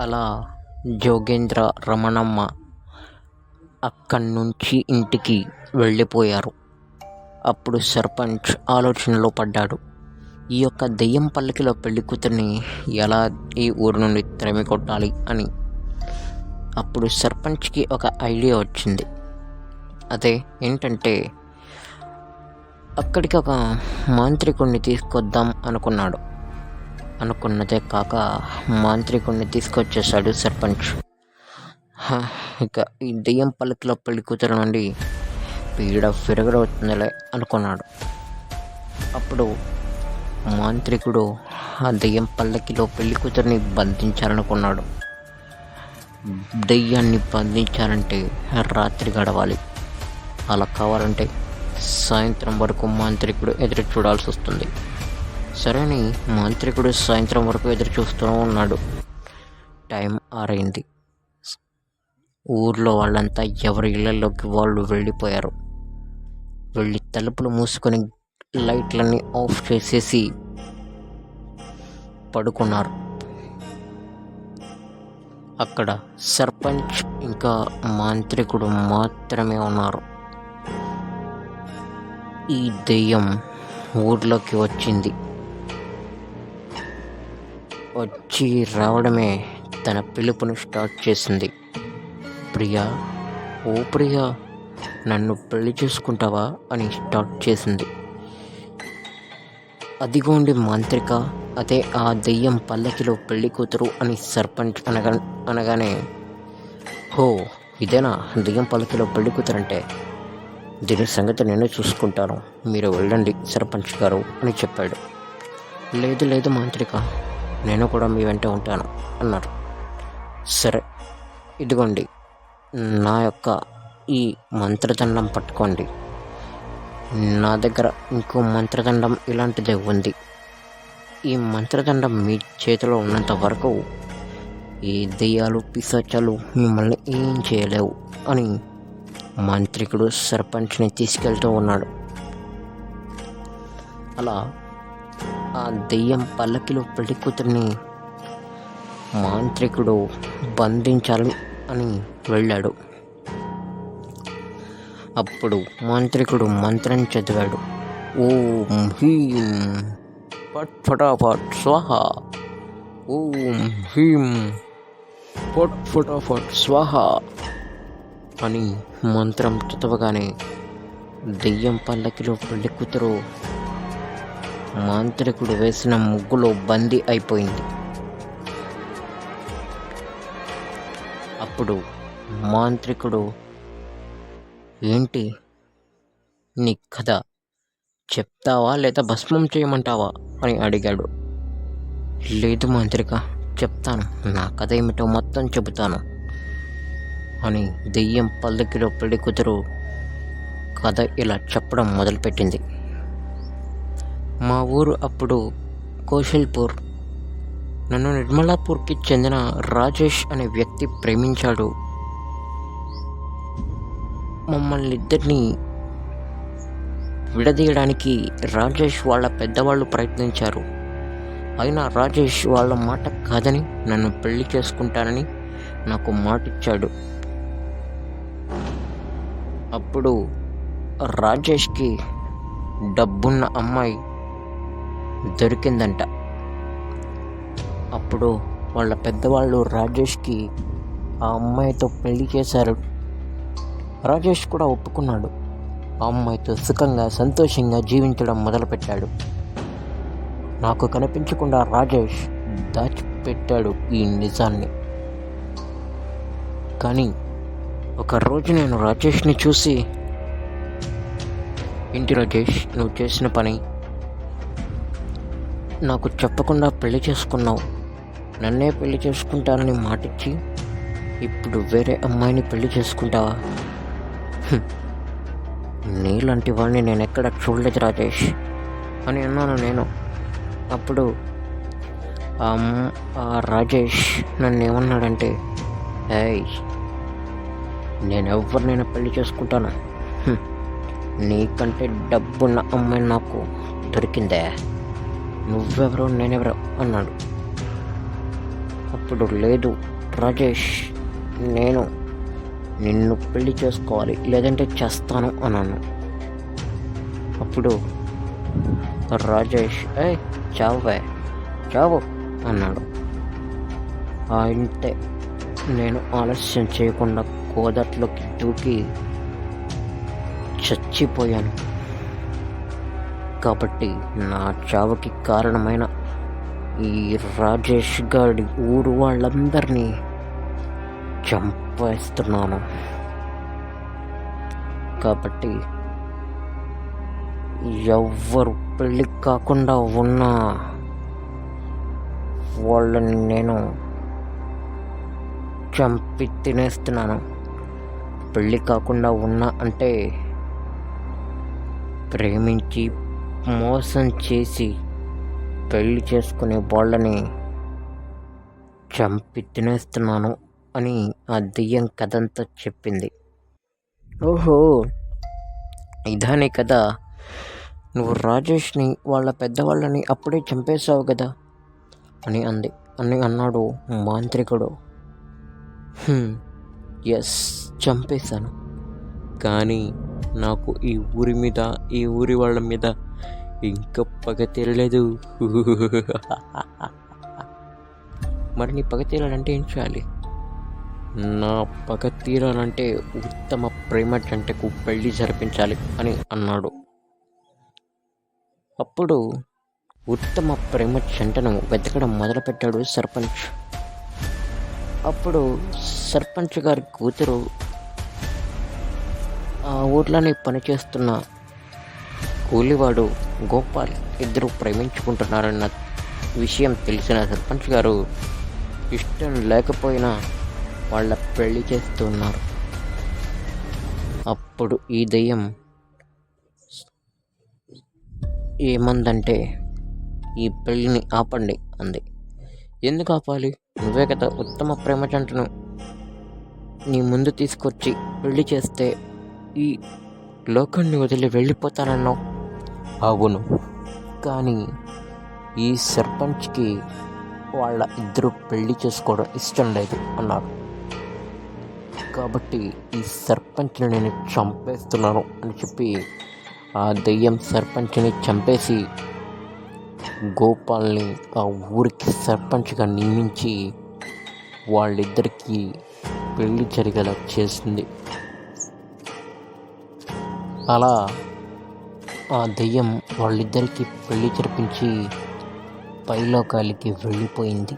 అలా జోగేంద్ర రమణమ్మ అక్కడి నుంచి ఇంటికి వెళ్ళిపోయారు. అప్పుడు సర్పంచ్ ఆలోచనలో పడ్డాడు. ఈ యొక్క దెయ్యం పల్లకిలో పెళ్లి కూతుర్ని ఎలా ఈ ఊరు నుండి తరిమి కొట్టాలి అని. అప్పుడు సర్పంచ్కి ఒక ఐడియా వచ్చింది. అదే ఏంటంటే, అక్కడికి ఒక మాంత్రికుడిని తీసుకొద్దాం అనుకున్నాడు. అనుకున్నదే కాక మాంత్రికుడిని తీసుకొచ్చేసాడు సర్పంచ్. ఇక ఈ దెయ్యం పల్లకిలో పెళ్లి కూతురు నుండి పీడ విరగడవుతుందిలే అనుకున్నాడు. అప్పుడు మాంత్రికుడు ఆ దెయ్యం పల్లకిలో పెళ్లి కూతురిని బంధించాలనుకున్నాడు. దెయ్యాన్ని బంధించాలంటే రాత్రి గడవాలి. అలా కావాలంటే సాయంత్రం వరకు మాంత్రికుడు ఎదురు చూడాల్సి వస్తుంది. సరేని మాంత్రికుడు సాయంత్రం వరకు ఎదురు చూస్తూ ఉన్నాడు. టైం 6 అయింది. ఊర్లో వాళ్ళంతా ఎవరి ఇళ్లలోకి వాళ్ళు వెళ్ళిపోయారు. వెళ్ళి తలుపులు మూసుకొని లైట్లన్నీ ఆఫ్ చేసేసి పడుకున్నారు. అక్కడ సర్పంచ్ ఇంకా మాంత్రికుడు మాత్రమే ఉన్నారు. ఈ దెయ్యం ఊర్లోకి వచ్చింది. వచ్చి రావడమే తన పిలుపును స్టార్ట్ చేసింది. ప్రియా, ఓ ప్రియా, నన్ను పెళ్లి చేసుకుంటావా అని స్టార్ట్ చేసింది. అదిగోండి మాంత్రిక, అదే ఆ దెయ్యం పల్లకిలో పెళ్లి కూతురు అని సర్పంచ్ అనగానే, హో ఇదేనా దెయ్యం పల్లకిలో పెళ్లి కూతురు అంటే? దీని సంగతి నేను చూసుకుంటాను, మీరు వెళ్ళండి సర్పంచ్ గారు అని చెప్పాడు. లేదు లేదు మాంత్రిక, నేను కూడా మీ వెంట ఉంటాను అన్నారు. సరే, ఇదిగోండి నా యొక్క ఈ మంత్రదండం పట్టుకోండి. నా దగ్గర ఇంకో మంత్రదండం ఇలాంటిదే ఉంది. ఈ మంత్రదండం మీ చేతిలో ఉన్నంత వరకు ఈ దెయ్యాలు పిశాచాలు మిమ్మల్ని ఏం చేయలేవు అని మాంత్రికుడు సర్పంచ్ని తీసుకెళ్తూ ఉన్నాడు. అలా ఆ దెయ్యం పల్లకిలో పెళ్లి కూతురిని మాంత్రికుడు బంధించాలి అని వెళ్ళాడు. అప్పుడు మాంత్రికుడు మంత్రం చదివాడు. ఓం హ్రీం పట్ ఫటాఫట్ స్వాహ, ఓం హ్రీం పట్ ఫటాఫట్ స్వాహ అని మంత్రం చదవగానే దెయ్యం పల్లకిలో పెళ్లి కూతురు మాంత్రికుడు వేసిన ముగ్గులో బందీ అయిపోయింది. అప్పుడు మాంత్రికుడు, ఏంటి నీ కథ చెప్తావా లేదా భస్మం చేయమంటావా అని అడిగాడు. లేదు మాంత్రిక, చెప్తాను, నా కథ ఏమిటో మొత్తం చెబుతాను అని దెయ్యం పల్లకిలో పెళ్లి కూతురు కథ ఇలా చెప్పడం మొదలుపెట్టింది. మా ఊరు అప్పుడు కోశల్పూర్. నన్ను నిర్మలాపూర్కి చెందిన రాజేష్ అనే వ్యక్తి ప్రేమించాడు. మమ్మల్ని ఇద్దరిని విడదీయడానికి రాజేష్ వాళ్ళ పెద్దవాళ్ళు ప్రయత్నించారు. అయినా రాజేష్ వాళ్ళ మాట కాదని నన్ను పెళ్లి చేసుకుంటానని నాకు మాటిచ్చాడు. అప్పుడు రాజేష్కి డబ్బున్న అమ్మాయి దొరికిందంట. అప్పుడు వాళ్ళ పెద్దవాళ్ళు రాజేష్కి ఆ అమ్మాయితో పెళ్లి చేశారు. రాజేష్ కూడా ఒప్పుకున్నాడు. ఆ అమ్మాయితో సుఖంగా సంతోషంగా జీవించడం మొదలుపెట్టాడు. నాకు కనిపించకుండా రాజేష్ దాచిపెట్టాడు ఈ నిజాన్ని. కానీ ఒకరోజు నేను రాజేష్ని చూసి, ఏంటి రాజేష్ నువ్వు చేసిన పని? నాకు చెప్పకుండా పెళ్లి చేసుకున్నావు. నన్నే పెళ్లి చేసుకుంటానని మాటిచ్చి ఇప్పుడు వేరే అమ్మాయిని పెళ్లి చేసుకుంటావా? నీలాంటి వాడిని నేను ఎక్కడ చూడలేదు రాజేష్ అని అన్నాను నేను. అప్పుడు ఆ రాజేష్ నన్ను ఏమన్నాడంటే, ఏయ్ నేను ఎవరినైనా పెళ్లి చేసుకుంటాను, నీకంటే డబ్బున్న అమ్మాయి నాకు దొరికిందే, నువ్వెవరో నేనెవరో అన్నాడు. అప్పుడు లేదు రాజేష్, నేను నిన్ను పెళ్లి చేసుకోవాలి, లేదంటే చేస్తాను అన్నాను. అప్పుడు రాజేష్ చావే చావు అన్నాడు. అంటే నేను ఆలస్యం చేయకుండా గోదాట్లోకి దూకి చచ్చిపోయాను. కాబట్టి నా చావుకి కారణమైన ఈ రాజేష్ గారి ఊరు వాళ్ళందరినీ చంపేస్తున్నాను. కాబట్టి ఎవ్వరు పెళ్ళి కాకుండా ఉన్నా వాళ్ళని నేను చంపి తినేస్తున్నాను. పెళ్ళి కాకుండా ఉన్నా అంటే ప్రేమించి మోసం చేసి పెళ్ళి చేసుకునే వాళ్ళని చంపి తినేస్తున్నాను అని ఆ దెయ్యం కథంతా చెప్పింది. ఓహో, ఇదానే కదా, నువ్వు రాజేష్ని వాళ్ళ పెద్దవాళ్ళని అప్పుడే చంపేశావు కదా అని అన్నాడు మాంత్రికుడు. ఎస్, చంపేశాను. కానీ నాకు ఈ ఊరి మీద, ఈ ఊరి వాళ్ళ మీద ఇంకా పగ తీరలేదు. మరి నీ పగ తీరాలంటే ఏం చేయాలి? నా పగ తీరాలంటే ఉత్తమ ప్రేమ జంటకు పెళ్లి జరిపించాలి అని అన్నాడు. అప్పుడు ఉత్తమ ప్రేమ జంటను వెతకడం మొదలుపెట్టాడు సర్పంచ్. అప్పుడు సర్పంచ్ గారి కూతురు ఆ ఊర్లోనే పనిచేస్తున్న కూలివాడు గోపాల్ ఇద్దరు ప్రేమించుకుంటున్నారన్న విషయం తెలిసిన సర్పంచ్ గారు ఇష్టం లేకపోయినా వాళ్ళ పెళ్లి చేస్తున్నారు. అప్పుడు ఈ దెయ్యం ఏమందంటే, ఈ పెళ్ళిని ఆపండి అంది. ఎందుకు ఆపాలి? నువ్వే కదా ఉత్తమ ప్రేమ జంటను నీ ముందు తీసుకొచ్చి పెళ్లి చేస్తే ఈ లోకాన్ని వదిలి వెళ్ళిపోతానన్నావు. అవును, కానీ ఈ సర్పంచ్కి వాళ్ళ ఇద్దరు పెళ్లి చేసుకోవడం ఇష్టం లేదు అన్నాడు. కాబట్టి ఈ సర్పంచ్ని నేను చంపేస్తున్నాను అని చెప్పి ఆ దెయ్యం సర్పంచ్ని చంపేసి గోపాల్ని ఆ ఊరికి సర్పంచ్గా నియమించి వాళ్ళిద్దరికీ పెళ్లి జరిగేలా చేసింది. అలా ఆ దెయ్యం వాళ్ళిద్దరికీ పెళ్లి జరిపించి పైలోకాలకి వెళ్ళిపోయింది.